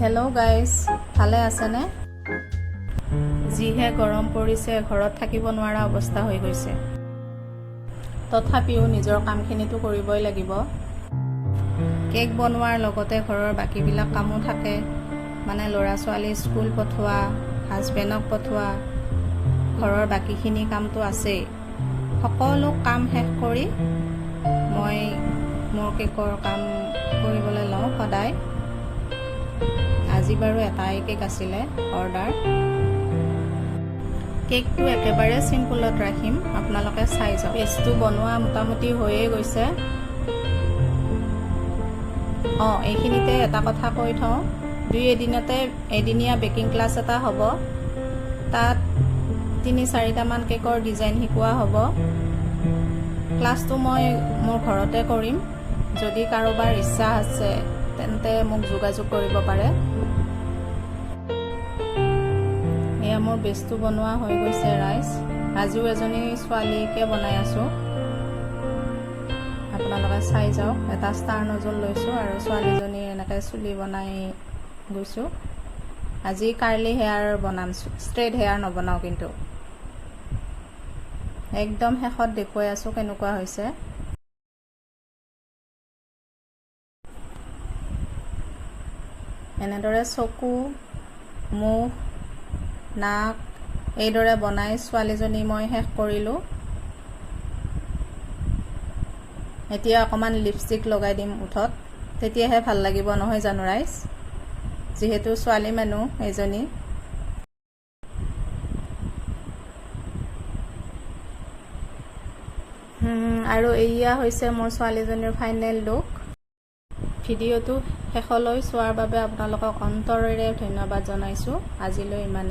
Hello' guys, ভালে আছেনে? যিহে গৰম পৰিছে, ঘৰত থাকিব নোৱাৰা অৱস্থা হৈ গৈছে। তথাপিও নিজৰ কামখিনিতো কৰিবই লাগিব। কেক বনোৱাৰ লগতে ঘৰৰ বাকীবিলাক কামো থাকে, মানে ল'ৰা ছোৱালী স্কুল পঠোৱা, হাজবেণ্ডক পঠোৱা, ঘৰৰ বাকীখিনি কামটো আছেই। সকলো কাম শেষ কৰি মই মোৰ কেকৰ কাম কৰিবলৈ লওঁ সদায়। আজি বাৰু এটাই কেক আছিলে অৰ্ডাৰ। কেকটো একেবাৰে চিম্পুলত ৰাখিম, আপোনালোকে চাই যাওক। পেষ্টটো বনোৱা মোটামুটি হৈয়ে গৈছে। এইখিনিতে এটা কথা কৈ থওঁ, এদিনীয়া বেকিং ক্লাছ এটা হ'ব। তাত ৩-৪টামান কেকৰ ডিজাইন শিকোৱা হ'ব। ক্লাছটো মই মোৰ ঘৰতে কৰিম। যদি কাৰোবাৰ ইচ্ছা আছে তেন্তে মোক যোগাযোগ কৰিব পাৰে। এয়া মোৰ বেচটো বনোৱা হৈ গৈছে ৰাইজ। আজিও এজনী ছোৱালীকে বনাই আছোঁ, আপোনালোকে চাই যাওক। এটা ষ্টাৰ নজল লৈছোঁ আৰু ছোৱালীজনী এনেকৈ চুলি বনাই গৈছোঁ। আজি কাৰ্লি হেয়াৰ বনাম, ষ্ট্ৰেইট হেয়াৰ নবনাওঁ কিন্তু। একদম শেষত দেখুৱাই আছোঁ কেনেকুৱা হৈছে। এনেদৰে চকু, মুখ, নাক এইদৰে বনাই ছোৱালীজনী মই শেষ কৰিলোঁ। এতিয়া অকণমান লিপষ্টিক লগাই দিম ওঠত, তেতিয়াহে ভাল লাগিব নহয় জানো ৰাইজ, যিহেতু ছোৱালী মানুহ এজনী। আৰু এয়া হৈছে মোৰ ছোৱালীজনীৰ ফাইনেল লুক। ভিডিঅ'টো শেষলৈ চোৱাৰ বাবে আপোনালোকক অন্তৰেৰে ধন্যবাদ জনাইছোঁ। আজিলৈ ইমানেই।